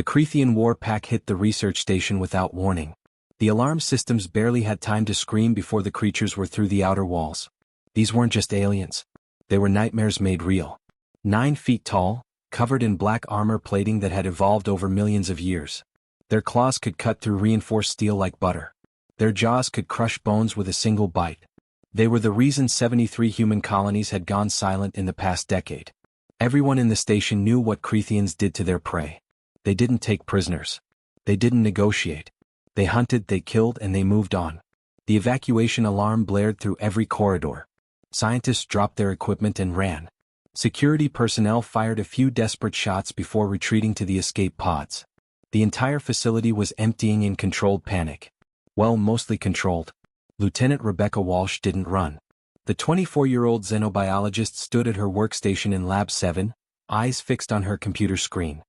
The Creathian war pack hit the research station without warning. The alarm systems barely had time to scream before the creatures were through the outer walls. These weren't just aliens. They were nightmares made real. 9 feet tall, covered in black armor plating that had evolved over millions of years. Their claws could cut through reinforced steel like butter. Their jaws could crush bones with a single bite. They were the reason 73 human colonies had gone silent in the past decade. Everyone in the station knew what Creathians did to their prey. They didn't take prisoners. They didn't negotiate. They hunted, they killed, and they moved on. The evacuation alarm blared through every corridor. Scientists dropped their equipment and ran. Security personnel fired a few desperate shots before retreating to the escape pods. The entire facility was emptying in controlled panic. Well, mostly controlled. Lieutenant Rebecca Walsh didn't run. The 24-year-old xenobiologist stood at her workstation in Lab 7, eyes fixed on her computer screen.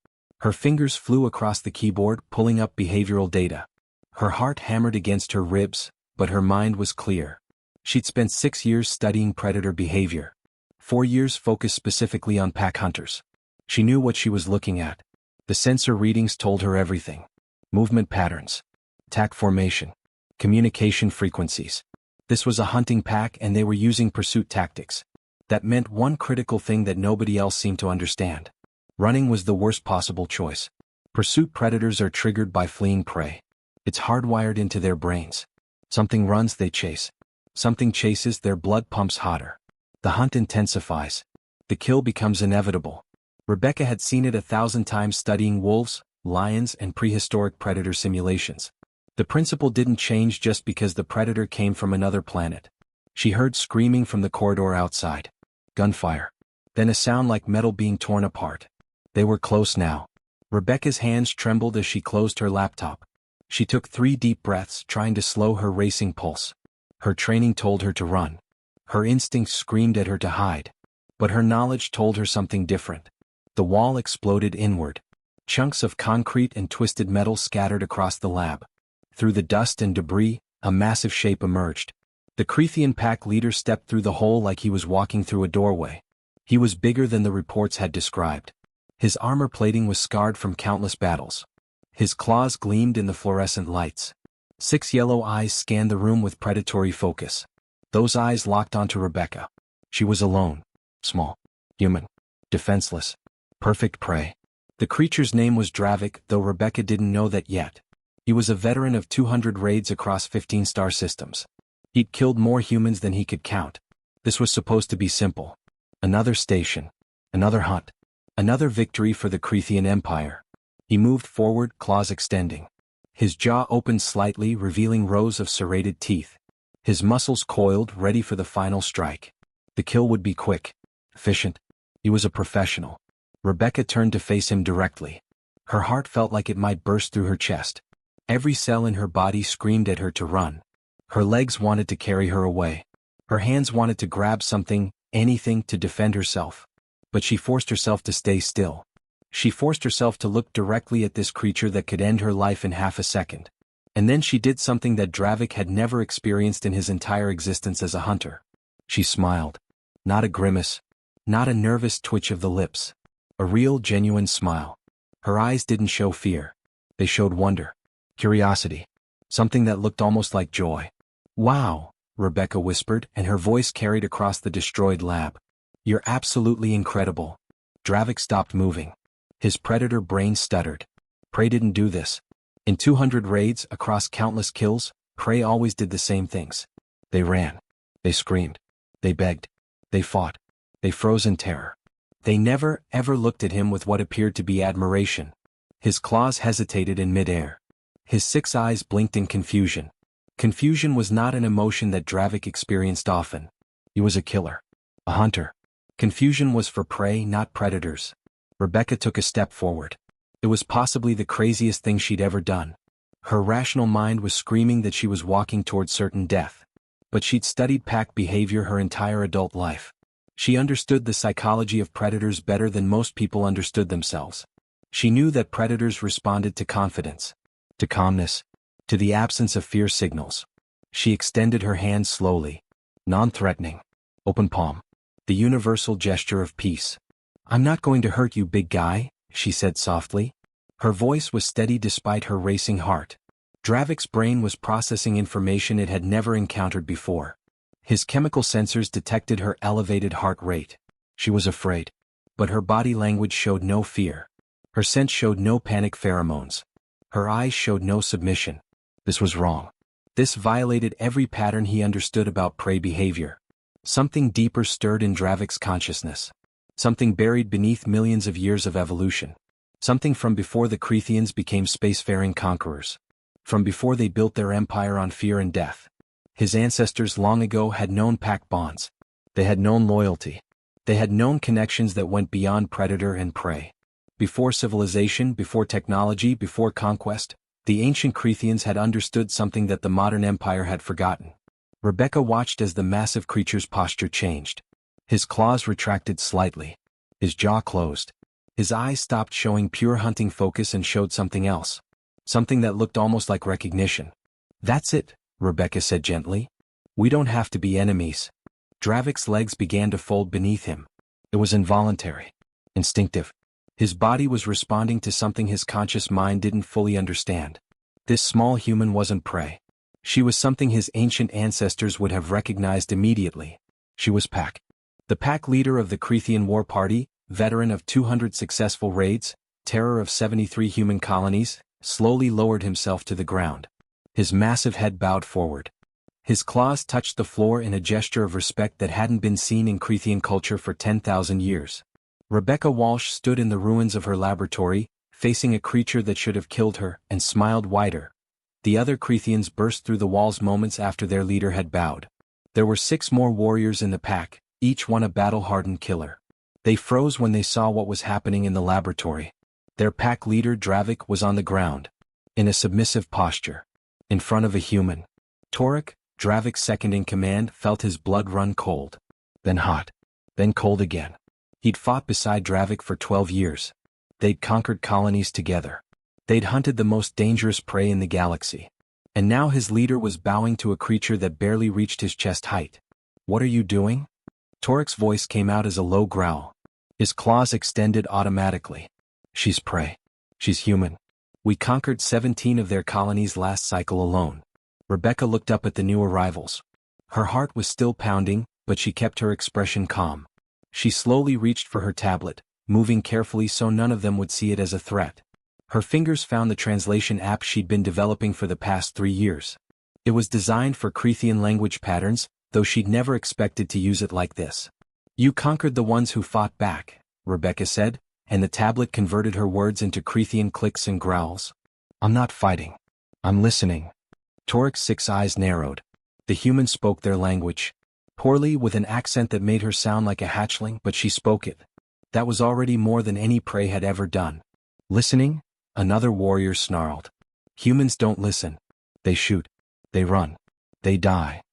Her fingers flew across the keyboard, pulling up behavioral data. Her heart hammered against her ribs, but her mind was clear. She'd spent 6 years studying predator behavior. 4 years focused specifically on pack hunters. She knew what she was looking at. The sensor readings told her everything. Movement patterns, attack formation, communication frequencies. This was a hunting pack and they were using pursuit tactics. That meant one critical thing that nobody else seemed to understand. Running was the worst possible choice. Pursuit predators are triggered by fleeing prey. It's hardwired into their brains. Something runs, they chase. Something chases, their blood pumps hotter. The hunt intensifies. The kill becomes inevitable. Rebecca had seen it 1,000 times studying wolves, lions, and prehistoric predator simulations. The principle didn't change just because the predator came from another planet. She heard screaming from the corridor outside. Gunfire. Then a sound like metal being torn apart. They were close now. Rebecca's hands trembled as she closed her laptop. She took 3 deep breaths, trying to slow her racing pulse. Her training told her to run. Her instincts screamed at her to hide. But her knowledge told her something different. The wall exploded inward. Chunks of concrete and twisted metal scattered across the lab. Through the dust and debris, a massive shape emerged. The Creathian pack leader stepped through the hole like he was walking through a doorway. He was bigger than the reports had described. His armor plating was scarred from countless battles. His claws gleamed in the fluorescent lights. 6 yellow eyes scanned the room with predatory focus. Those eyes locked onto Rebecca. She was alone. Small. Human. Defenseless. Perfect prey. The creature's name was Dravik, though Rebecca didn't know that yet. He was a veteran of 200 raids across 15 star systems. He'd killed more humans than he could count. This was supposed to be simple. Another station. Another hunt. Another victory for the Creathian Empire. He moved forward, claws extending. His jaw opened slightly, revealing rows of serrated teeth. His muscles coiled, ready for the final strike. The kill would be quick. Efficient. He was a professional. Rebecca turned to face him directly. Her heart felt like it might burst through her chest. Every cell in her body screamed at her to run. Her legs wanted to carry her away. Her hands wanted to grab something, anything, to defend herself. But she forced herself to stay still. She forced herself to look directly at this creature that could end her life in half a second. And then she did something that Dravik had never experienced in his entire existence as a hunter. She smiled. Not a grimace. Not a nervous twitch of the lips. A real, genuine smile. Her eyes didn't show fear. They showed wonder. Curiosity. Something that looked almost like joy. "Wow," Rebecca whispered, and her voice carried across the destroyed lab. "You're absolutely incredible." Dravik stopped moving. His predator brain stuttered. Prey didn't do this. In 200 raids, across countless kills, prey always did the same things. They ran. They screamed. They begged. They fought. They froze in terror. They never, ever looked at him with what appeared to be admiration. His claws hesitated in midair. His 6 eyes blinked in confusion. Confusion was not an emotion that Dravik experienced often. He was a killer. A hunter. Confusion was for prey, not predators. Rebecca took a step forward. It was possibly the craziest thing she'd ever done. Her rational mind was screaming that she was walking toward certain death. But she'd studied pack behavior her entire adult life. She understood the psychology of predators better than most people understood themselves. She knew that predators responded to confidence, to calmness, to the absence of fear signals. She extended her hand slowly, non-threatening, open palm, the universal gesture of peace. "I'm not going to hurt you, big guy," she said softly. Her voice was steady despite her racing heart. Dravik's brain was processing information it had never encountered before. His chemical sensors detected her elevated heart rate. She was afraid. But her body language showed no fear. Her scent showed no panic pheromones. Her eyes showed no submission. This was wrong. This violated every pattern he understood about prey behavior. Something deeper stirred in Dravik's consciousness. Something buried beneath millions of years of evolution. Something from before the Crethians became spacefaring conquerors. From before they built their empire on fear and death. His ancestors long ago had known pack bonds. They had known loyalty. They had known connections that went beyond predator and prey. Before civilization, before technology, before conquest, the ancient Crethians had understood something that the modern empire had forgotten. Rebecca watched as the massive creature's posture changed. His claws retracted slightly. His jaw closed. His eyes stopped showing pure hunting focus and showed something else. Something that looked almost like recognition. "That's it," Rebecca said gently. "We don't have to be enemies." Dravik's legs began to fold beneath him. It was involuntary. Instinctive. His body was responding to something his conscious mind didn't fully understand. This small human wasn't prey. She was something his ancient ancestors would have recognized immediately. She was Pack. The pack leader of the Crethian war party, veteran of 200 successful raids, terror of 73 human colonies, slowly lowered himself to the ground. His massive head bowed forward. His claws touched the floor in a gesture of respect that hadn't been seen in Crethian culture for 10,000 years. Rebecca Walsh stood in the ruins of her laboratory, facing a creature that should have killed her, and smiled wider. The other Crethians burst through the walls moments after their leader had bowed. There were 6 more warriors in the pack, each one a battle-hardened killer. They froze when they saw what was happening in the laboratory. Their pack leader Dravik was on the ground, in a submissive posture, in front of a human. Torek, Dravik's second in command, felt his blood run cold. Then hot. Then cold again. He'd fought beside Dravik for 12 years. They'd conquered colonies together. They'd hunted the most dangerous prey in the galaxy. And now his leader was bowing to a creature that barely reached his chest height. "What are you doing?" Torek's voice came out as a low growl. His claws extended automatically. "She's prey. She's human. We conquered 17 of their colonies last cycle alone." Rebecca looked up at the new arrivals. Her heart was still pounding, but she kept her expression calm. She slowly reached for her tablet, moving carefully so none of them would see it as a threat. Her fingers found the translation app she'd been developing for the past 3 years. It was designed for Crethian language patterns, though she'd never expected to use it like this. "You conquered the ones who fought back," Rebecca said, and the tablet converted her words into Crethian clicks and growls. "I'm not fighting. I'm listening." Torek's 6 eyes narrowed. The human spoke their language. Poorly, with an accent that made her sound like a hatchling, but she spoke it. That was already more than any prey had ever done. "Listening?" Another warrior snarled. "Humans don't listen. They shoot. They run. They die."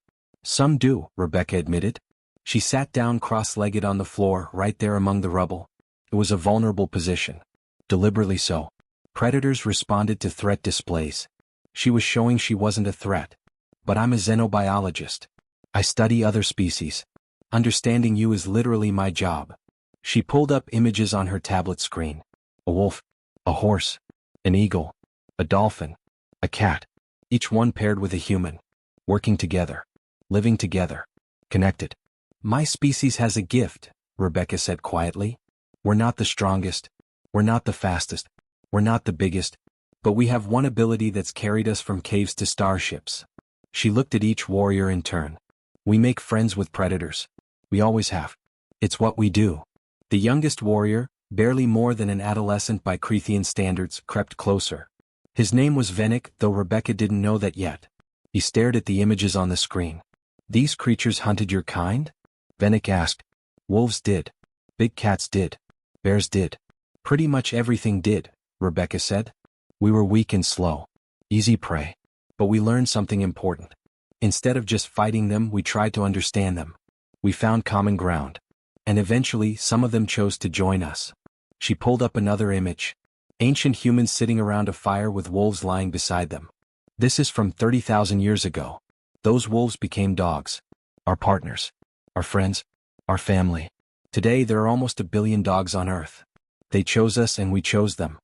"Some do," Rebecca admitted. She sat down cross-legged on the floor right there among the rubble. It was a vulnerable position. Deliberately so. Predators responded to threat displays. She was showing she wasn't a threat. "But I'm a xenobiologist. I study other species. Understanding you is literally my job." She pulled up images on her tablet screen. A wolf. A horse. An eagle. A dolphin. A cat. Each one paired with a human. Working together. Living together. Connected. "My species has a gift," Rebecca said quietly. "We're not the strongest. We're not the fastest. We're not the biggest. But we have one ability that's carried us from caves to starships." She looked at each warrior in turn. "We make friends with predators. We always have. It's what we do." The youngest warrior, barely more than an adolescent by Crethian standards, crept closer. His name was Venik, though Rebecca didn't know that yet. He stared at the images on the screen. "These creatures hunted your kind?" Venik asked. "Wolves did. Big cats did. Bears did. Pretty much everything did," Rebecca said. "We were weak and slow. Easy prey. But we learned something important. Instead of just fighting them, we tried to understand them. We found common ground. And eventually, some of them chose to join us." She pulled up another image. Ancient humans sitting around a fire with wolves lying beside them. "This is from 30,000 years ago. Those wolves became dogs. Our partners. Our friends. Our family. Today there are almost 1 billion dogs on Earth. They chose us and we chose them.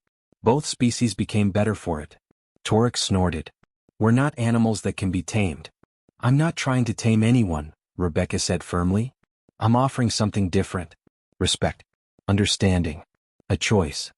Both species became better for it. Torek snorted. We're not animals that can be tamed. I'm not trying to tame anyone, Rebecca said firmly. I'm offering something different. Respect. Understanding. A choice.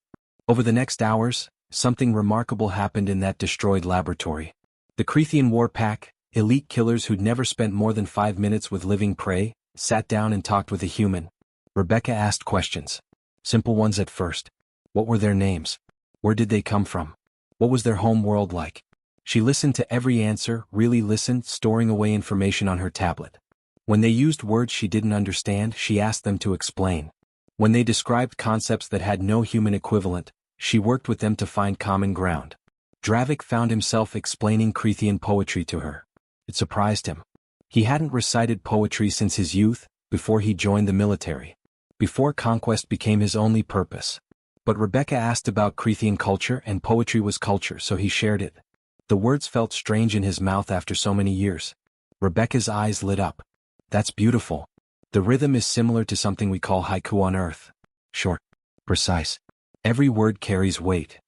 Over the next hours, something remarkable happened in that destroyed laboratory. The Creathian War Pack, elite killers who'd never spent more than 5 minutes with living prey, sat down and talked with a human. Rebecca asked questions. Simple ones at first. What were their names? Where did they come from? What was their home world like? She listened to every answer, really listened, storing away information on her tablet. When they used words she didn't understand, she asked them to explain. When they described concepts that had no human equivalent, she worked with them to find common ground. Dravik found himself explaining Creathian poetry to her. It surprised him. He hadn't recited poetry since his youth, before he joined the military. Before conquest became his only purpose. But Rebecca asked about Creathian culture, and poetry was culture, so he shared it. The words felt strange in his mouth after so many years. Rebecca's eyes lit up. That's beautiful. The rhythm is similar to something we call haiku on Earth. Short. Precise. Every word carries weight.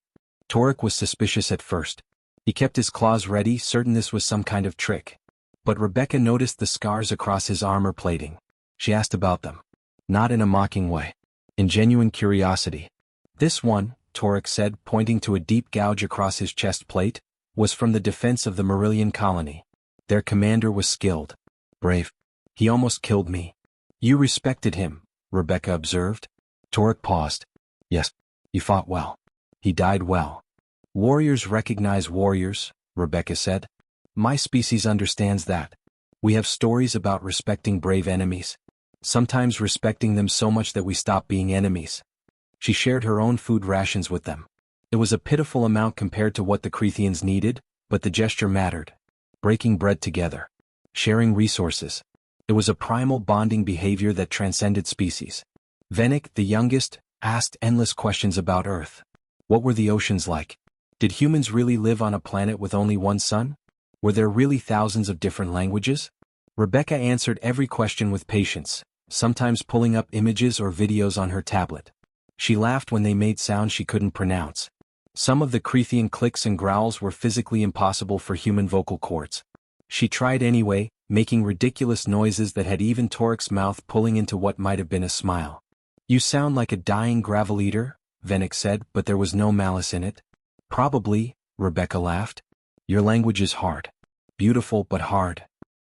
Torek was suspicious at first. He kept his claws ready, certain this was some kind of trick. But Rebecca noticed the scars across his armor plating. She asked about them. Not in a mocking way. In genuine curiosity. This one, Torek said, pointing to a deep gouge across his chest plate, was from the defense of the Marillion colony. Their commander was skilled. Brave. He almost killed me. You respected him, Rebecca observed. Torek paused. Yes. He fought well. He died well. Warriors recognize warriors, Rebecca said. My species understands that. We have stories about respecting brave enemies. Sometimes respecting them so much that we stop being enemies. She shared her own food rations with them. It was a pitiful amount compared to what the Creathians needed, but the gesture mattered. Breaking bread together. Sharing resources. It was a primal bonding behavior that transcended species. Venik, the youngest, asked endless questions about Earth. What were the oceans like? Did humans really live on a planet with only one sun? Were there really thousands of different languages? Rebecca answered every question with patience, sometimes pulling up images or videos on her tablet. She laughed when they made sounds she couldn't pronounce. Some of the Creathian clicks and growls were physically impossible for human vocal cords. She tried anyway, making ridiculous noises that had even Torek's mouth pulling into what might have been a smile. You sound like a dying gravel eater, Venik said, but there was no malice in it. Probably, Rebecca laughed. Your language is hard. Beautiful but hard.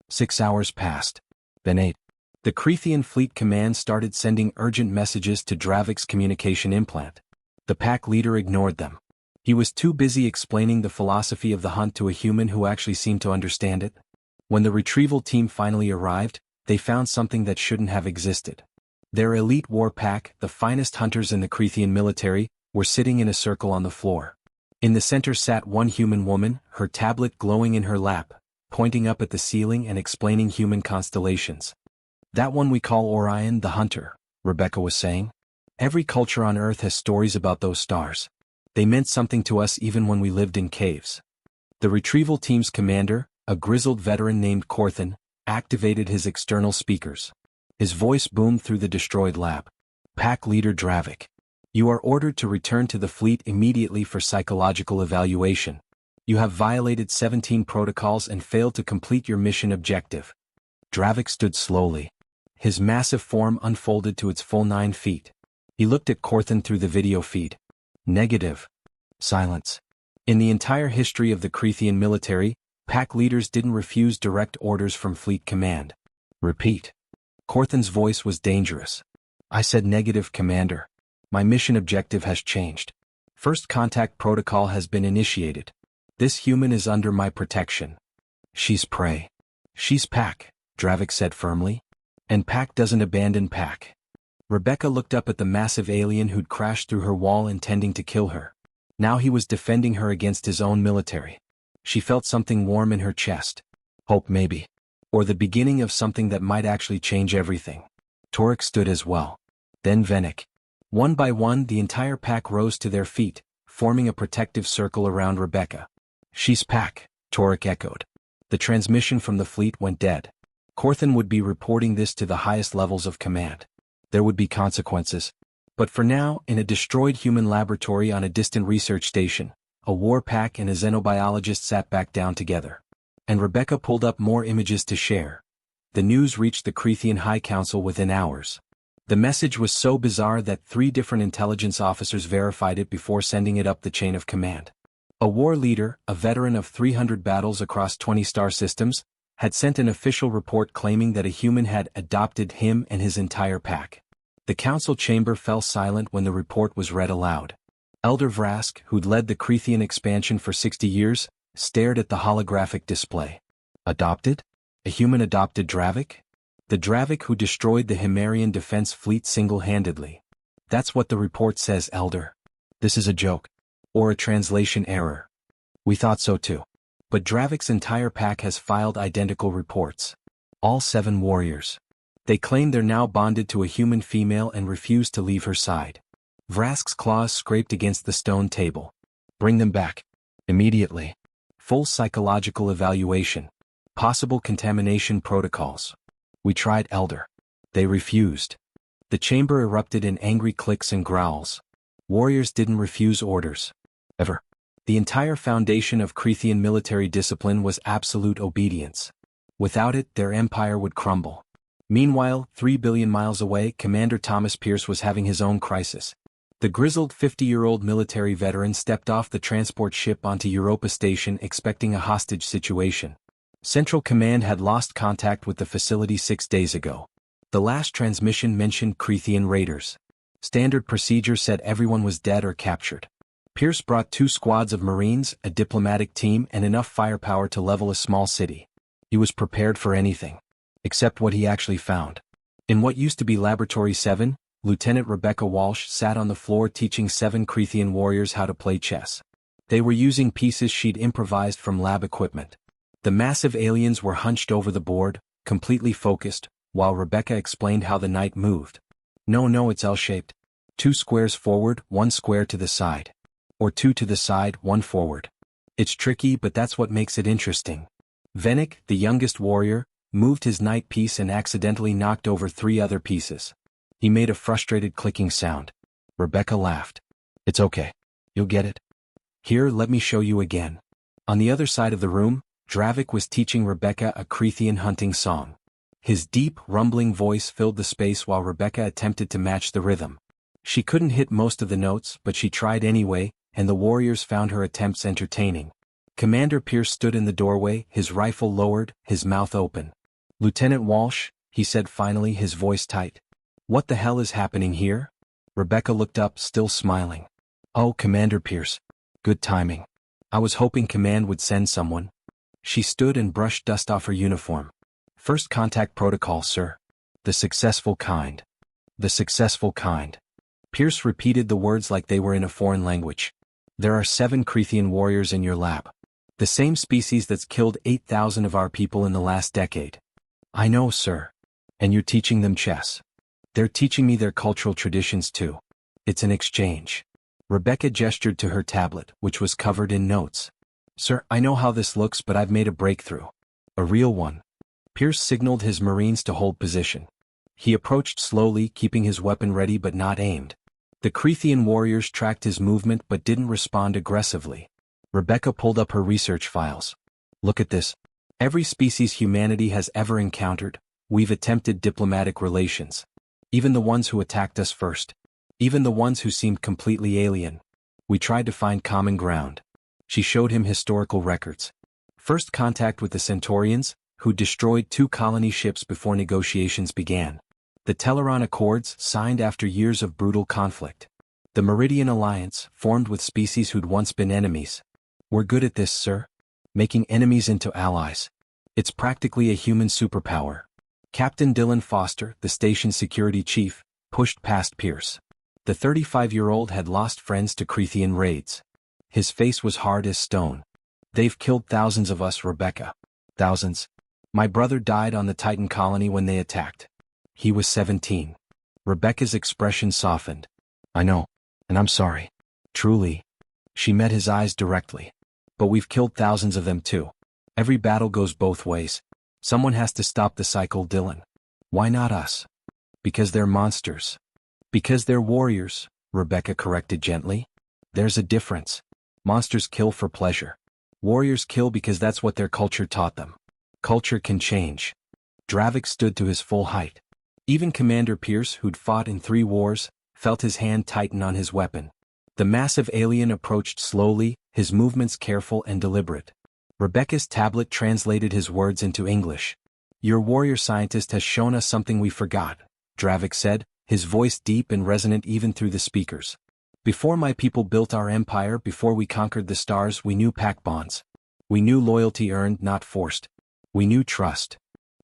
6 hours passed. Then 8. The Creathian Fleet Command started sending urgent messages to Dravik's communication implant. The pack leader ignored them. He was too busy explaining the philosophy of the hunt to a human who actually seemed to understand it. When the retrieval team finally arrived, they found something that shouldn't have existed. Their elite war pack, the finest hunters in the Creathian military, were sitting in a circle on the floor. In the center sat one human woman, her tablet glowing in her lap, pointing up at the ceiling and explaining human constellations. That one we call Orion the Hunter, Rebecca was saying. Every culture on Earth has stories about those stars. They meant something to us even when we lived in caves. The retrieval team's commander, a grizzled veteran named Korthan, activated his external speakers. His voice boomed through the destroyed lab. Pack leader Dravik. You are ordered to return to the fleet immediately for psychological evaluation. You have violated 17 protocols and failed to complete your mission objective. Dravik stood slowly. His massive form unfolded to its full 9 feet. He looked at Korthan through the video feed. Negative. Silence. In the entire history of the Creathian military, pack leaders didn't refuse direct orders from Fleet Command. Repeat. Korthan's voice was dangerous. I said negative, Commander. My mission objective has changed. First contact protocol has been initiated. This human is under my protection. She's prey. She's pack, Dravik said firmly. And pack doesn't abandon pack. Rebecca looked up at the massive alien who'd crashed through her wall intending to kill her. Now he was defending her against his own military. She felt something warm in her chest. Hope maybe. Or the beginning of something that might actually change everything. Torek stood as well. Then Venik. One by one the entire pack rose to their feet, forming a protective circle around Rebecca. She's pack, Torek echoed. The transmission from the fleet went dead. Korthan would be reporting this to the highest levels of command. There would be consequences. But for now, in a destroyed human laboratory on a distant research station, a war pack and a xenobiologist sat back down together. And Rebecca pulled up more images to share. The news reached the Crethean High Council within hours. The message was so bizarre that 3 different intelligence officers verified it before sending it up the chain of command. A war leader, a veteran of 300 battles across 20 star systems, had sent an official report claiming that a human had adopted him and his entire pack. The council chamber fell silent when the report was read aloud. Elder Vrask, who'd led the Crethean expansion for 60 years, stared at the holographic display. Adopted? A human adopted Dravik? The Dravik who destroyed the Himerian defense fleet single-handedly. That's what the report says, Elder. This is a joke. Or a translation error. We thought so too. But Dravik's entire pack has filed identical reports. All 7 warriors. They claim they're now bonded to a human female and refuse to leave her side. Vrask's claws scraped against the stone table. Bring them back. Immediately. Full psychological evaluation. Possible contamination protocols. We tried, Elder. They refused. The chamber erupted in angry clicks and growls. Warriors didn't refuse orders. Ever. The entire foundation of Crethean military discipline was absolute obedience. Without it, their empire would crumble. Meanwhile, 3 billion miles away, Commander Thomas Pierce was having his own crisis. The grizzled 50-year-old military veteran stepped off the transport ship onto Europa Station expecting a hostage situation. Central Command had lost contact with the facility 6 days ago. The last transmission mentioned Crethean raiders. Standard procedure said everyone was dead or captured. Pierce brought 2 squads of Marines, a diplomatic team, and enough firepower to level a small city. He was prepared for anything. Except what he actually found. In what used to be Laboratory 7, Lieutenant Rebecca Walsh sat on the floor teaching 7 Crethean warriors how to play chess. They were using pieces she'd improvised from lab equipment. The massive aliens were hunched over the board, completely focused, while Rebecca explained how the knight moved. No, it's L-shaped. 2 squares forward, 1 square to the side. Or 2 to the side, 1 forward. It's tricky, but that's what makes it interesting. Venik, the youngest warrior, moved his knight piece and accidentally knocked over 3 other pieces. He made a frustrated clicking sound. Rebecca laughed. It's okay. You'll get it. Here, let me show you again. On the other side of the room, Dravik was teaching Rebecca a Crethean hunting song. His deep, rumbling voice filled the space while Rebecca attempted to match the rhythm. She couldn't hit most of the notes, but she tried anyway, and the warriors found her attempts entertaining. Commander Pierce stood in the doorway, his rifle lowered, his mouth open. Lieutenant Walsh, he said finally, his voice tight. What the hell is happening here? Rebecca looked up, still smiling. Oh, Commander Pierce. Good timing. I was hoping Command would send someone. She stood and brushed dust off her uniform. First contact protocol, sir. The successful kind. The successful kind. Pierce repeated the words like they were in a foreign language. There are 7 Crethean warriors in your lab. The same species that's killed 8,000 of our people in the last decade. I know, sir. And you're teaching them chess. They're teaching me their cultural traditions too. It's an exchange. Rebecca gestured to her tablet, which was covered in notes. Sir, I know how this looks, but I've made a breakthrough. A real one. Pierce signaled his Marines to hold position. He approached slowly, keeping his weapon ready but not aimed. The Crethean warriors tracked his movement but didn't respond aggressively. Rebecca pulled up her research files. Look at this. Every species humanity has ever encountered, we've attempted diplomatic relations. Even the ones who attacked us first. Even the ones who seemed completely alien. We tried to find common ground. She showed him historical records. First contact with the Centaurians, who destroyed 2 colony ships before negotiations began. The Teleron Accords, signed after years of brutal conflict. The Meridian Alliance, formed with species who'd once been enemies. We're good at this, sir. Making enemies into allies. It's practically a human superpower. Captain Dylan Foster, the station's security chief, pushed past Pierce. The 35-year-old had lost friends to Crethean raids. His face was hard as stone. They've killed thousands of us, Rebecca. Thousands. My brother died on the Titan colony when they attacked. He was 17. Rebecca's expression softened. I know. And I'm sorry. Truly. She met his eyes directly. But we've killed thousands of them too. Every battle goes both ways. Someone has to stop the cycle, Dylan. Why not us? Because they're monsters. Because they're warriors, Rebecca corrected gently. There's a difference. Monsters kill for pleasure. Warriors kill because that's what their culture taught them. Culture can change. Dravik stood to his full height. Even Commander Pierce, who'd fought in 3 wars, felt his hand tighten on his weapon. The massive alien approached slowly, his movements careful and deliberate. Rebecca's tablet translated his words into English. Your warrior scientist has shown us something we forgot, Dravik said, his voice deep and resonant even through the speakers. Before my people built our empire, before we conquered the stars, we knew pact bonds. We knew loyalty earned, not forced. We knew trust.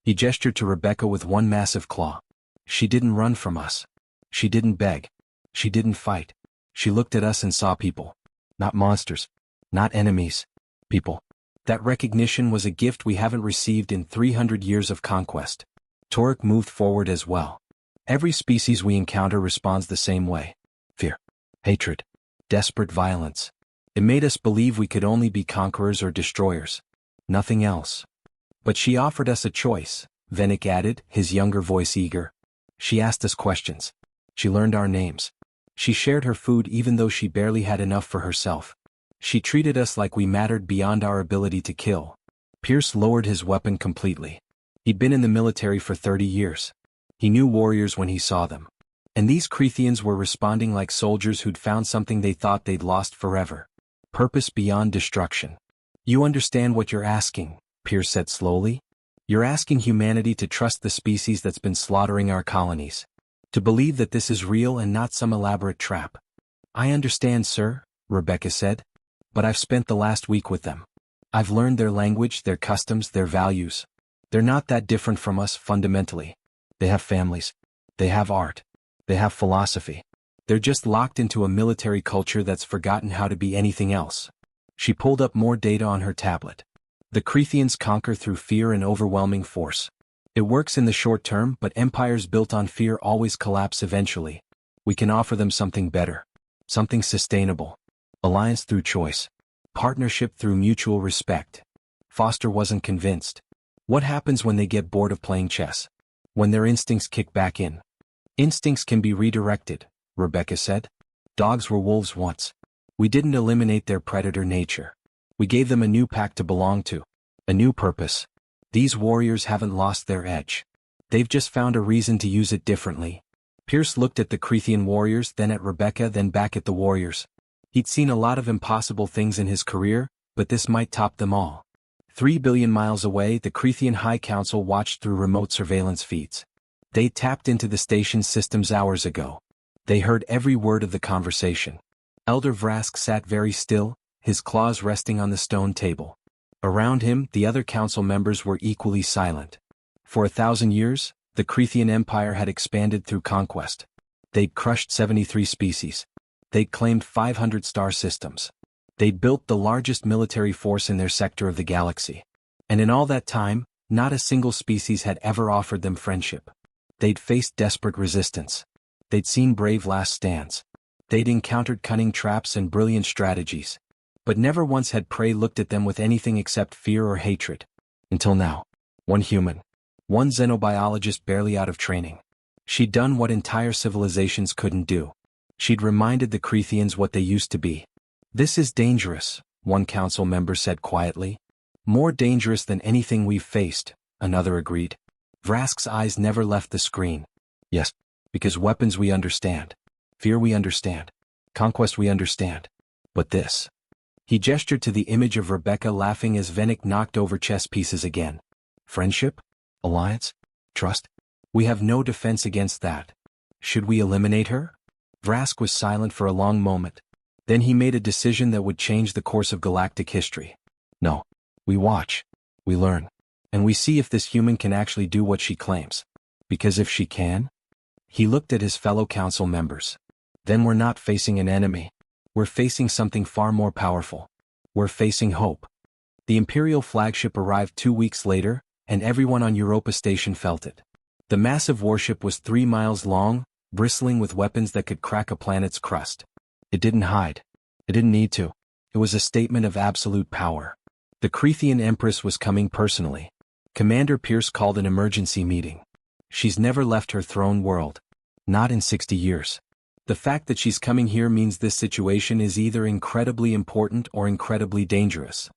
He gestured to Rebecca with one massive claw. She didn't run from us. She didn't beg. She didn't fight. She looked at us and saw people. Not monsters. Not enemies. People. That recognition was a gift we haven't received in 300 years of conquest. Torek moved forward as well. Every species we encounter responds the same way. Fear. Hatred. Desperate violence. It made us believe we could only be conquerors or destroyers. Nothing else. But she offered us a choice, Venik added, his younger voice eager. She asked us questions. She learned our names. She shared her food even though she barely had enough for herself. She treated us like we mattered beyond our ability to kill. Pierce lowered his weapon completely. He'd been in the military for 30 years. He knew warriors when he saw them. And these Crethians were responding like soldiers who'd found something they thought they'd lost forever. Purpose beyond destruction. You understand what you're asking, Pierce said slowly. You're asking humanity to trust the species that's been slaughtering our colonies. To believe that this is real and not some elaborate trap. I understand, sir, Rebecca said. But I've spent the last week with them. I've learned their language, their customs, their values. They're not that different from us fundamentally. They have families. They have art. They have philosophy. They're just locked into a military culture that's forgotten how to be anything else. She pulled up more data on her tablet. The Crethians conquer through fear and overwhelming force. It works in the short term, but empires built on fear always collapse eventually. We can offer them something better. Something sustainable. Alliance through choice. Partnership through mutual respect. Foster wasn't convinced. What happens when they get bored of playing chess? When their instincts kick back in? Instincts can be redirected, Rebecca said. Dogs were wolves once. We didn't eliminate their predator nature. We gave them a new pack to belong to. A new purpose. These warriors haven't lost their edge. They've just found a reason to use it differently. Pierce looked at the Crethian warriors, then at Rebecca, then back at the warriors. He'd seen a lot of impossible things in his career, but this might top them all. 3 billion miles away, the Crethian High Council watched through remote surveillance feeds. They tapped into the station's systems hours ago. They heard every word of the conversation. Elder Vrask sat very still, his claws resting on the stone table. Around him, the other council members were equally silent. For 1,000 years, the Crethian Empire had expanded through conquest. They'd crushed 73 species. They'd claimed 500 star systems. They'd built the largest military force in their sector of the galaxy. And in all that time, not a single species had ever offered them friendship. They'd faced desperate resistance. They'd seen brave last stands. They'd encountered cunning traps and brilliant strategies. But never once had prey looked at them with anything except fear or hatred. Until now. One human. One xenobiologist barely out of training. She'd done what entire civilizations couldn't do. She'd reminded the Crethians what they used to be. This is dangerous, one council member said quietly. More dangerous than anything we've faced, another agreed. Vrask's eyes never left the screen. Yes, because weapons we understand. Fear we understand. Conquest we understand. But this. He gestured to the image of Rebecca laughing as Venik knocked over chess pieces again. Friendship? Alliance? Trust? We have no defense against that. Should we eliminate her? Vrask was silent for a long moment. Then he made a decision that would change the course of galactic history. No. We watch. We learn. And we see if this human can actually do what she claims. Because if she can? He looked at his fellow council members. Then we're not facing an enemy. We're facing something far more powerful. We're facing hope. The Imperial flagship arrived 2 weeks later, and everyone on Europa Station felt it. The massive warship was 3 miles long, bristling with weapons that could crack a planet's crust. It didn't hide. It didn't need to. It was a statement of absolute power. The Crethian Empress was coming personally. Commander Pierce called an emergency meeting. She's never left her throne world. Not in 60 years. The fact that she's coming here means this situation is either incredibly important or incredibly dangerous.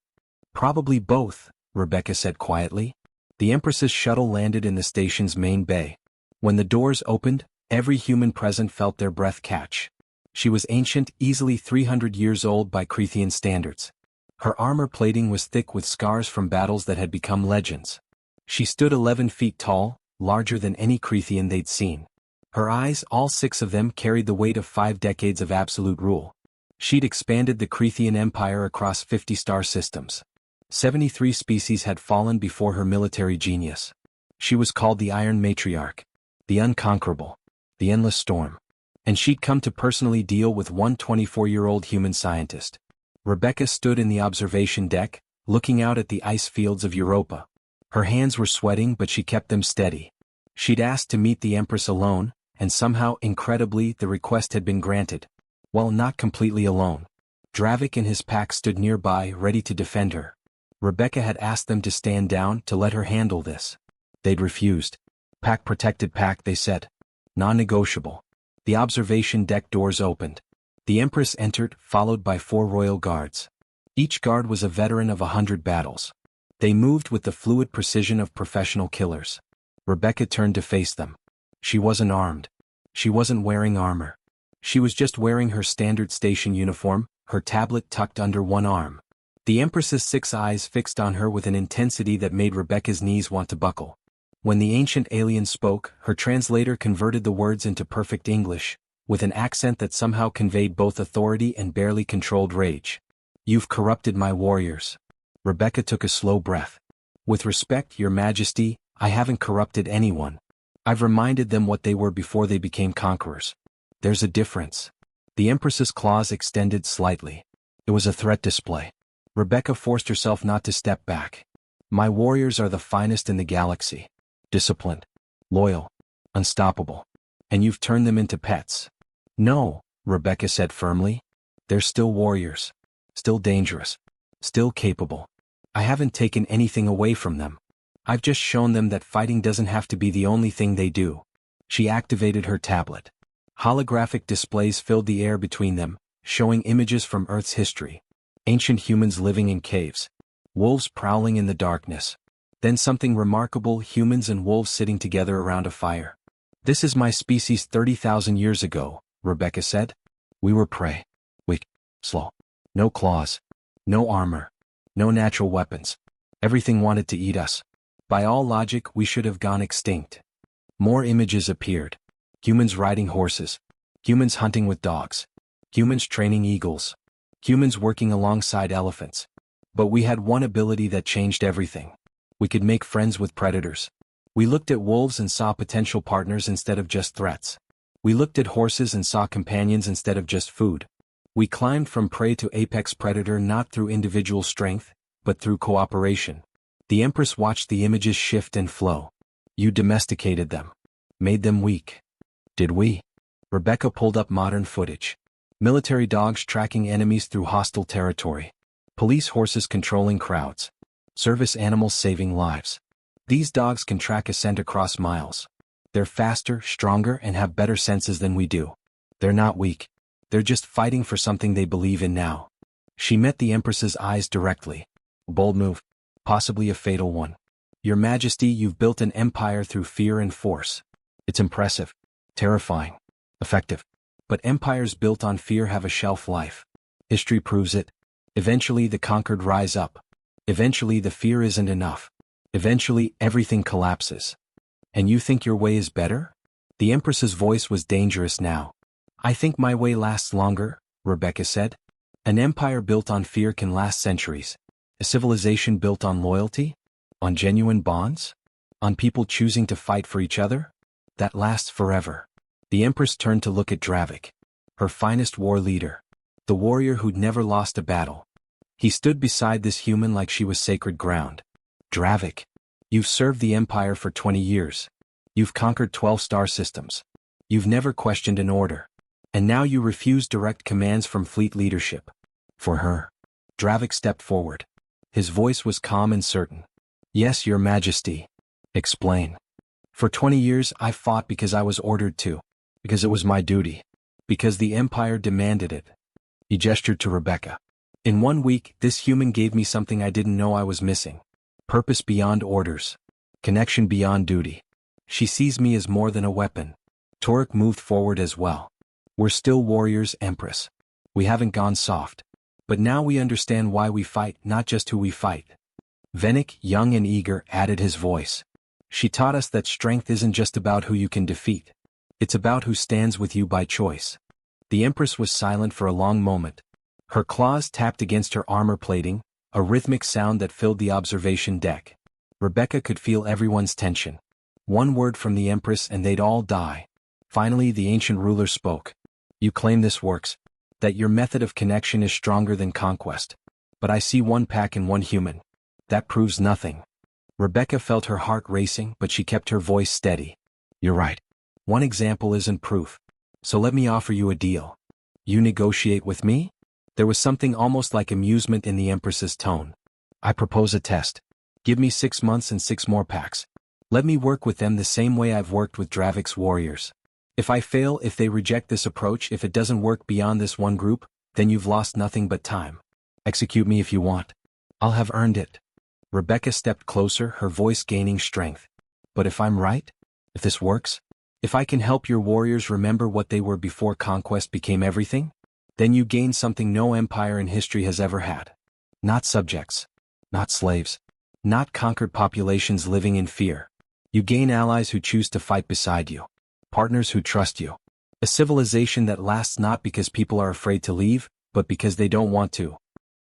Probably both, Rebecca said quietly. The Empress's shuttle landed in the station's main bay. When the doors opened, every human present felt their breath catch. She was ancient, easily 300 years old by Cretan standards. Her armor plating was thick with scars from battles that had become legends. She stood 11 feet tall, larger than any Cretan they'd seen. Her eyes, all 6 of them, carried the weight of 5 decades of absolute rule. She'd expanded the Cretan Empire across 50 star systems. 73 species had fallen before her military genius. She was called the Iron Matriarch, the Unconquerable, the Endless Storm. And she'd come to personally deal with one 24-year-old human scientist. Rebecca stood in the observation deck, looking out at the ice fields of Europa. Her hands were sweating, but she kept them steady. She'd asked to meet the Empress alone, and somehow, incredibly, the request had been granted. While not completely alone. Dravik and his pack stood nearby, ready to defend her. Rebecca had asked them to stand down, to let her handle this. They'd refused. Pack protected pack, they said. Non-negotiable. The observation deck doors opened. The Empress entered, followed by 4 royal guards. Each guard was a veteran of 100 battles. They moved with the fluid precision of professional killers. Rebecca turned to face them. She wasn't armed. She wasn't wearing armor. She was just wearing her standard station uniform, her tablet tucked under one arm. The Empress's 6 eyes fixed on her with an intensity that made Rebecca's knees want to buckle. When the ancient alien spoke, her translator converted the words into perfect English, with an accent that somehow conveyed both authority and barely controlled rage. You've corrupted my warriors. Rebecca took a slow breath. With respect, Your Majesty, I haven't corrupted anyone. I've reminded them what they were before they became conquerors. There's a difference. The Empress's claws extended slightly. It was a threat display. Rebecca forced herself not to step back. My warriors are the finest in the galaxy. Disciplined. Loyal. Unstoppable. And you've turned them into pets. No, Rebecca said firmly. They're still warriors. Still dangerous. Still capable. I haven't taken anything away from them. I've just shown them that fighting doesn't have to be the only thing they do. She activated her tablet. Holographic displays filled the air between them, showing images from Earth's history. Ancient humans living in caves. Wolves prowling in the darkness. Then something remarkable, humans and wolves sitting together around a fire. This is my species 30,000 years ago, Rebecca said. We were prey. Weak. Slow. No claws. No armor. No natural weapons. Everything wanted to eat us. By all logic, we should have gone extinct. More images appeared. Humans riding horses. Humans hunting with dogs. Humans training eagles. Humans working alongside elephants. But we had one ability that changed everything. We could make friends with predators. We looked at wolves and saw potential partners instead of just threats. We looked at horses and saw companions instead of just food. We climbed from prey to apex predator not through individual strength, but through cooperation. The Empress watched the images shift and flow. You domesticated them. Made them weak. Did we? Rebecca pulled up modern footage. Military dogs tracking enemies through hostile territory. Police horses controlling crowds. Service animals saving lives. These dogs can track a scent across miles. They're faster, stronger, and have better senses than we do. They're not weak. They're just fighting for something they believe in now. She met the Empress's eyes directly. A bold move. Possibly a fatal one. Your Majesty, you've built an empire through fear and force. It's impressive. Terrifying. Effective. But empires built on fear have a shelf life. History proves it. Eventually the conquered rise up. Eventually the fear isn't enough. Eventually everything collapses. And you think your way is better? The Empress's voice was dangerous now. I think my way lasts longer, Rebecca said. An empire built on fear can last centuries. A civilization built on loyalty? On genuine bonds? On people choosing to fight for each other? That lasts forever. The Empress turned to look at Dravik. Her finest war leader. The warrior who'd never lost a battle. He stood beside this human like she was sacred ground. Dravik. You've served the Empire for 20 years. You've conquered 12 star systems. You've never questioned an order. And now you refuse direct commands from fleet leadership. For her. Dravik stepped forward. His voice was calm and certain. Yes, Your Majesty. Explain. For 20 years I fought because I was ordered to. Because it was my duty. Because the Empire demanded it. He gestured to Rebecca. In 1 week, this human gave me something I didn't know I was missing. Purpose beyond orders. Connection beyond duty. She sees me as more than a weapon. Torek moved forward as well. We're still warriors, Empress. We haven't gone soft. But now we understand why we fight, not just who we fight. Venick, young and eager, added his voice. She taught us that strength isn't just about who you can defeat. It's about who stands with you by choice. The Empress was silent for a long moment. Her claws tapped against her armor plating, a rhythmic sound that filled the observation deck. Rebecca could feel everyone's tension. One word from the Empress and they'd all die. Finally, the ancient ruler spoke. You claim this works, that your method of connection is stronger than conquest. But I see one pack and one human. That proves nothing. Rebecca felt her heart racing, but she kept her voice steady. You're right. One example isn't proof. So let me offer you a deal. You negotiate with me? There was something almost like amusement in the Empress's tone. I propose a test. Give me 6 months and 6 more packs. Let me work with them the same way I've worked with Dravik's warriors. If I fail, if they reject this approach, if it doesn't work beyond this one group, then you've lost nothing but time. Execute me if you want. I'll have earned it. Rebecca stepped closer, her voice gaining strength. But if I'm right? If this works? If I can help your warriors remember what they were before conquest became everything? Then you gain something no empire in history has ever had. Not subjects. Not slaves. Not conquered populations living in fear. You gain allies who choose to fight beside you. Partners who trust you. A civilization that lasts not because people are afraid to leave, but because they don't want to.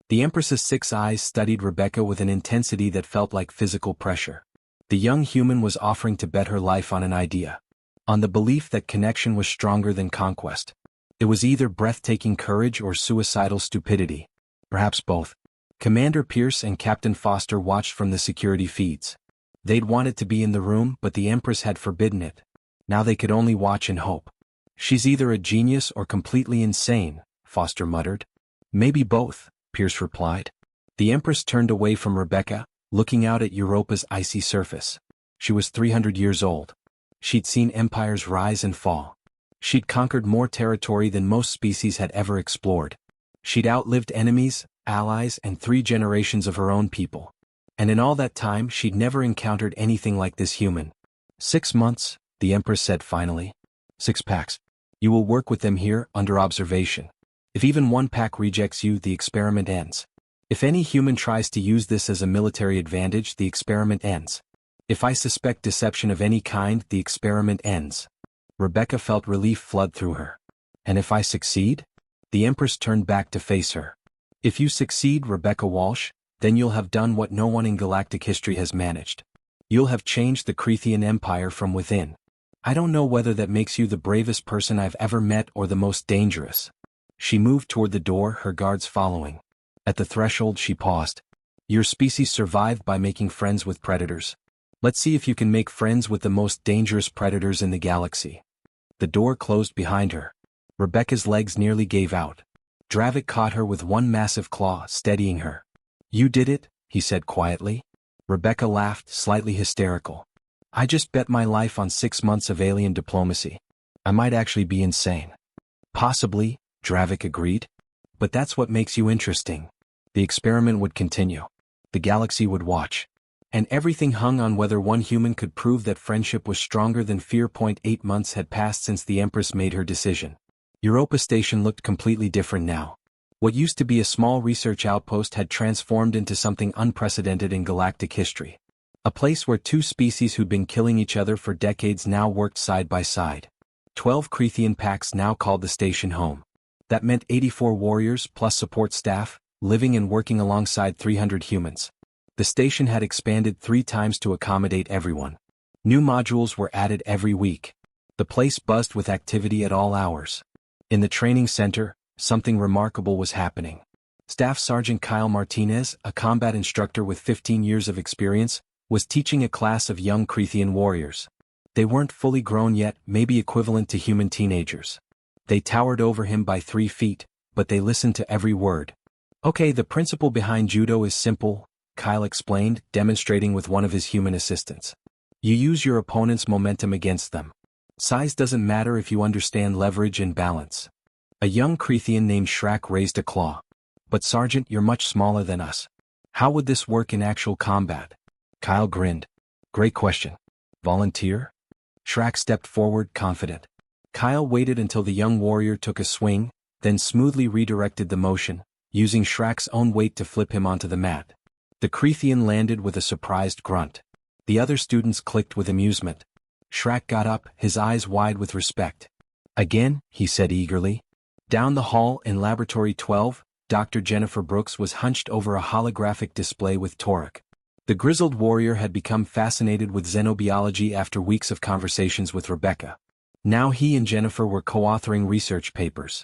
The Empress's 6 eyes studied Rebecca with an intensity that felt like physical pressure. The young human was offering to bet her life on an idea. On the belief that connection was stronger than conquest. It was either breathtaking courage or suicidal stupidity. Perhaps both. Commander Pierce and Captain Foster watched from the security feeds. They'd wanted to be in the room, but the Empress had forbidden it. Now they could only watch and hope. She's either a genius or completely insane, Foster muttered. Maybe both, Pierce replied. The Empress turned away from Rebecca, looking out at Europa's icy surface. She was 300 years old. She'd seen empires rise and fall. She'd conquered more territory than most species had ever explored. She'd outlived enemies, allies, and 3 generations of her own people. And in all that time, she'd never encountered anything like this human. 6 months, the Empress said finally. 6 packs. You will work with them here, under observation. If even one pack rejects you, the experiment ends. If any human tries to use this as a military advantage, the experiment ends. If I suspect deception of any kind, the experiment ends. Rebecca felt relief flood through her. And if I succeed? The Empress turned back to face her. If you succeed, Rebecca Walsh, then you'll have done what no one in galactic history has managed. You'll have changed the Crethean Empire from within. I don't know whether that makes you the bravest person I've ever met or the most dangerous. She moved toward the door, her guards following. At the threshold she paused. Your species survived by making friends with predators. Let's see if you can make friends with the most dangerous predators in the galaxy. The door closed behind her. Rebecca's legs nearly gave out. Dravik caught her with one massive claw, steadying her. You did it, he said quietly. Rebecca laughed, slightly hysterical. I just bet my life on 6 months of alien diplomacy. I might actually be insane. Possibly, Dravik agreed. But that's what makes you interesting. The experiment would continue. The galaxy would watch. And everything hung on whether one human could prove that friendship was stronger than fear. 8 months had passed since the Empress made her decision. Europa Station looked completely different now. What used to be a small research outpost had transformed into something unprecedented in galactic history. A place where 2 species who'd been killing each other for decades now worked side by side. 12 Crethean packs now called the station home. That meant 84 warriors plus support staff, living and working alongside 300 humans. The station had expanded 3 times to accommodate everyone. New modules were added every week. The place buzzed with activity at all hours. In the training center, something remarkable was happening. Staff Sergeant Kyle Martinez, a combat instructor with 15 years of experience, was teaching a class of young Crethean warriors. They weren't fully grown yet, maybe equivalent to human teenagers. They towered over him by 3 feet, but they listened to every word. Okay, the principle behind judo is simple, Kyle explained, demonstrating with one of his human assistants. You use your opponent's momentum against them. Size doesn't matter if you understand leverage and balance. A young Creathian named Shrek raised a claw. But Sergeant, you're much smaller than us. How would this work in actual combat? Kyle grinned. Great question. Volunteer? Shrek stepped forward, confident. Kyle waited until the young warrior took a swing, then smoothly redirected the motion, using Shrek's own weight to flip him onto the mat. The Creathian landed with a surprised grunt. The other students clicked with amusement. Shrek got up, his eyes wide with respect. Again, he said eagerly. Down the hall in Laboratory 12, Dr. Jennifer Brooks was hunched over a holographic display with Torek. The grizzled warrior had become fascinated with xenobiology after weeks of conversations with Rebecca. Now he and Jennifer were co-authoring research papers.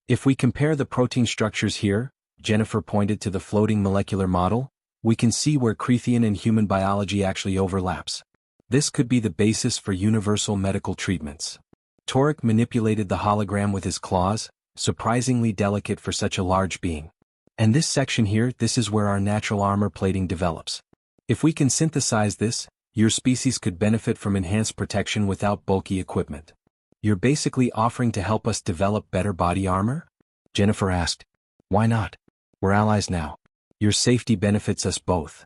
If we compare the protein structures here, Jennifer pointed to the floating molecular model, we can see where Creathian and human biology actually overlaps. This could be the basis for universal medical treatments. Torek manipulated the hologram with his claws, surprisingly delicate for such a large being. And this section here, this is where our natural armor plating develops. If we can synthesize this, your species could benefit from enhanced protection without bulky equipment. You're basically offering to help us develop better body armor? Jennifer asked. Why not? We're allies now. Your safety benefits us both.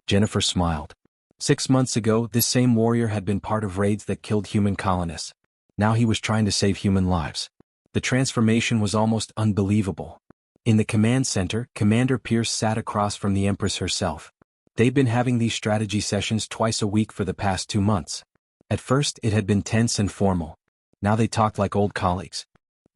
Jennifer smiled. 6 months ago, this same warrior had been part of raids that killed human colonists. Now he was trying to save human lives. The transformation was almost unbelievable. In the command center, Commander Pierce sat across from the Empress herself. They'd been having these strategy sessions twice a week for the past 2 months. At first, it had been tense and formal. Now they talked like old colleagues.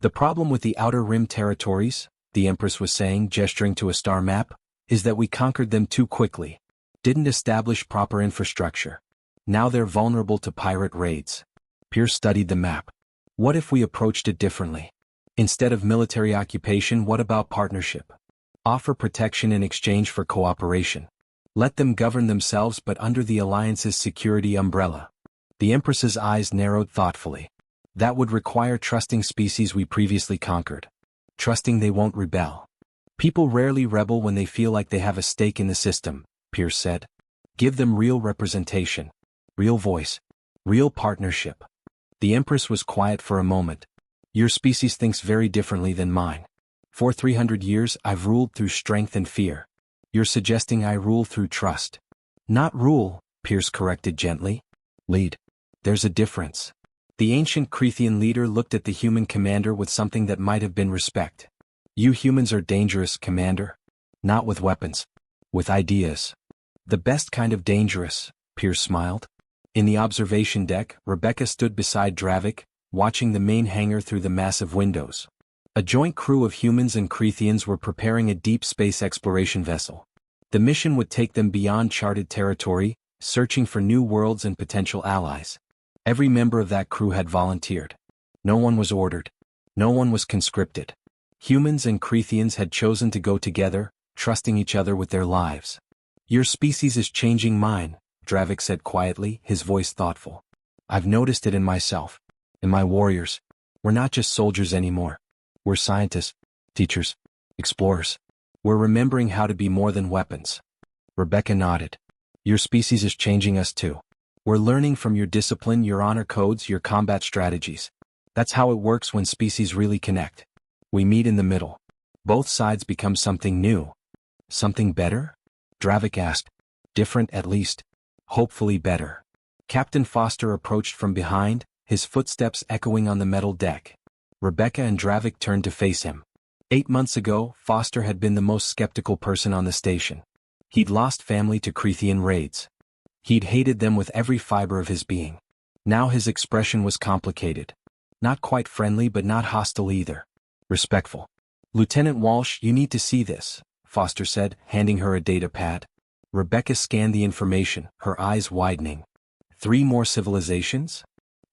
The problem with the Outer Rim territories, the Empress was saying, gesturing to a star map, is that we conquered them too quickly. Didn't establish proper infrastructure. Now they're vulnerable to pirate raids. Pierce studied the map. What if we approached it differently? Instead of military occupation, what about partnership? Offer protection in exchange for cooperation. Let them govern themselves but under the Alliance's security umbrella. The Empress's eyes narrowed thoughtfully. That would require trusting species we previously conquered. Trusting they won't rebel. People rarely rebel when they feel like they have a stake in the system, Pierce said. Give them real representation. Real voice. Real partnership. The Empress was quiet for a moment. Your species thinks very differently than mine. For 300 years I've ruled through strength and fear. You're suggesting I rule through trust. Not rule, Pierce corrected gently. Lead. There's a difference. The ancient Creathian leader looked at the human commander with something that might have been respect. You humans are dangerous, Commander. Not with weapons. With ideas. The best kind of dangerous, Pierce smiled. In the observation deck, Rebecca stood beside Dravik, watching the main hangar through the massive windows. A joint crew of humans and Creathians were preparing a deep space exploration vessel. The mission would take them beyond charted territory, searching for new worlds and potential allies. Every member of that crew had volunteered. No one was ordered. No one was conscripted. Humans and Creathians had chosen to go together, trusting each other with their lives. Your species is changing mine, Dravik said quietly, his voice thoughtful. I've noticed it in myself. In my warriors. We're not just soldiers anymore. We're scientists, teachers, explorers. We're remembering how to be more than weapons. Rebecca nodded. Your species is changing us too. We're learning from your discipline, your honor codes, your combat strategies. That's how it works when species really connect. We meet in the middle. Both sides become something new. Something better? Dravik asked. Different at least. Hopefully better. Captain Foster approached from behind, his footsteps echoing on the metal deck. Rebecca and Dravik turned to face him. 8 months ago, Foster had been the most skeptical person on the station. He'd lost family to Creathian raids. He'd hated them with every fiber of his being. Now his expression was complicated. Not quite friendly but not hostile either. Respectful. Lieutenant Walsh, you need to see this, Foster said, handing her a data pad. Rebecca scanned the information, her eyes widening. 3 more civilizations?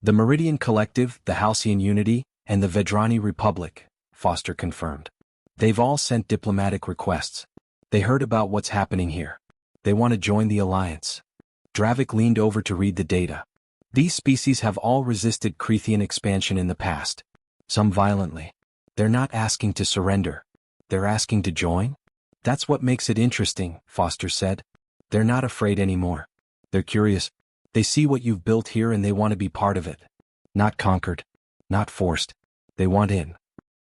The Meridian Collective, the Halcyon Unity, and the Vedrani Republic, Foster confirmed. They've all sent diplomatic requests. They heard about what's happening here. They want to join the Alliance. Dravik leaned over to read the data. These species have all resisted Creathian expansion in the past. Some violently. They're not asking to surrender. They're asking to join? That's what makes it interesting, Foster said. They're not afraid anymore. They're curious. They see what you've built here and they want to be part of it. Not conquered. Not forced. They want in.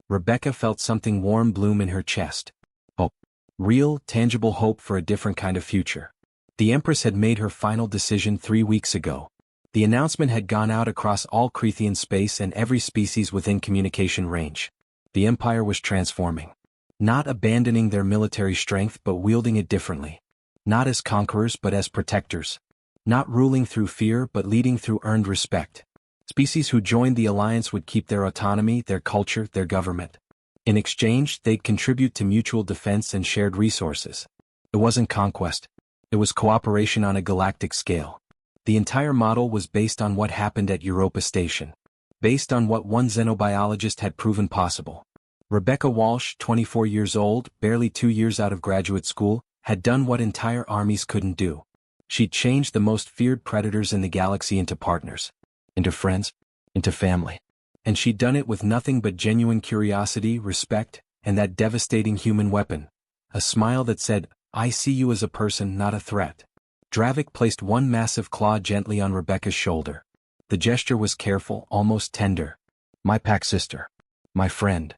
Rebecca felt something warm bloom in her chest. Hope. Real, tangible hope for a different kind of future. The Empress had made her final decision 3 weeks ago. The announcement had gone out across all Crethean space and every species within communication range. The Empire was transforming. Not abandoning their military strength but wielding it differently. Not as conquerors but as protectors. Not ruling through fear but leading through earned respect. Species who joined the alliance would keep their autonomy, their culture, their government. In exchange, they'd contribute to mutual defense and shared resources. It wasn't conquest. It was cooperation on a galactic scale. The entire model was based on what happened at Europa Station. Based on what one xenobiologist had proven possible. Rebecca Walsh, 24 years old, barely 2 years out of graduate school, had done what entire armies couldn't do. She'd changed the most feared predators in the galaxy into partners. Into friends. Into family. And she'd done it with nothing but genuine curiosity, respect, and that devastating human weapon. A smile that said, "I see you as a person, not a threat." Dravik placed one massive claw gently on Rebecca's shoulder. The gesture was careful, almost tender. "My pack sister. My friend."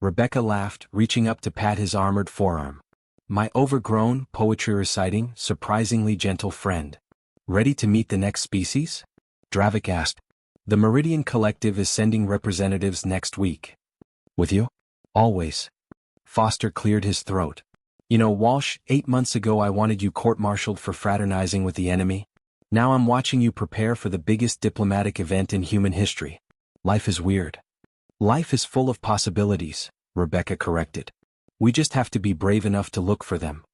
Rebecca laughed, reaching up to pat his armored forearm. "My overgrown, poetry-reciting, surprisingly gentle friend. Ready to meet the next species?" Dravik asked. "The Meridian Collective is sending representatives next week." "With you?" "Always." Foster cleared his throat. "You know, Walsh, 8 months ago I wanted you court-martialed for fraternizing with the enemy. Now I'm watching you prepare for the biggest diplomatic event in human history. Life is weird." "Life is full of possibilities," Rebecca corrected. "We just have to be brave enough to look for them."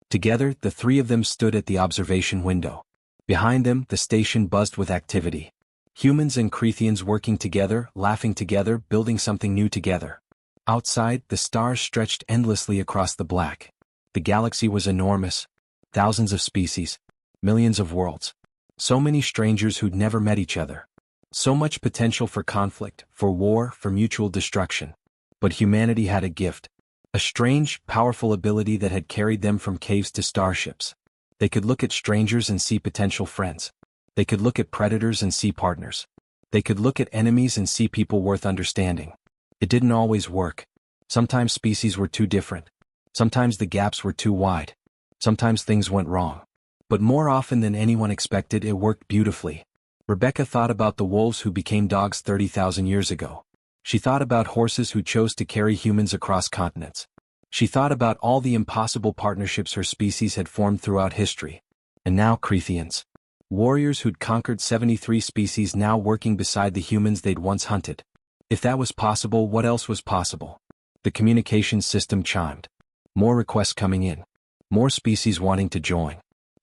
Together, the three of them stood at the observation window. Behind them, the station buzzed with activity. Humans and Cretheans working together, laughing together, building something new together. Outside, the stars stretched endlessly across the black. The galaxy was enormous. Thousands of species. Millions of worlds. So many strangers who'd never met each other. So much potential for conflict, for war, for mutual destruction. But humanity had a gift. A strange, powerful ability that had carried them from caves to starships. They could look at strangers and see potential friends. They could look at predators and see partners. They could look at enemies and see people worth understanding. It didn't always work. Sometimes species were too different. Sometimes the gaps were too wide. Sometimes things went wrong. But more often than anyone expected, it worked beautifully. Rebecca thought about the wolves who became dogs 30,000 years ago. She thought about horses who chose to carry humans across continents. She thought about all the impossible partnerships her species had formed throughout history. And now Cretheans. Warriors who'd conquered 73 species now working beside the humans they'd once hunted. If that was possible, what else was possible? The communications system chimed. More requests coming in. More species wanting to join.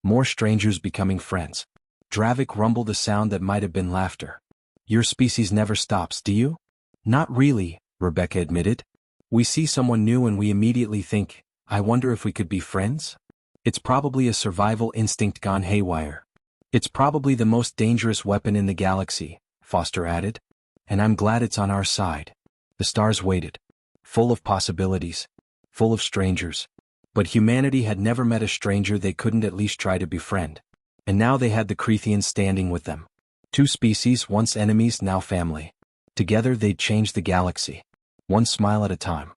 More strangers becoming friends. Dravik rumbled a sound that might have been laughter. "Your species never stops, do you?" "Not really," Rebecca admitted. "We see someone new and we immediately think, I wonder if we could be friends? It's probably a survival instinct gone haywire. It's probably the most dangerous weapon in the galaxy," Foster added. "And I'm glad it's on our side." The stars waited. Full of possibilities. Full of strangers. But humanity had never met a stranger they couldn't at least try to befriend. And now they had the Cretheans standing with them. Two species, once enemies, now family. Together they'd change the galaxy. One smile at a time.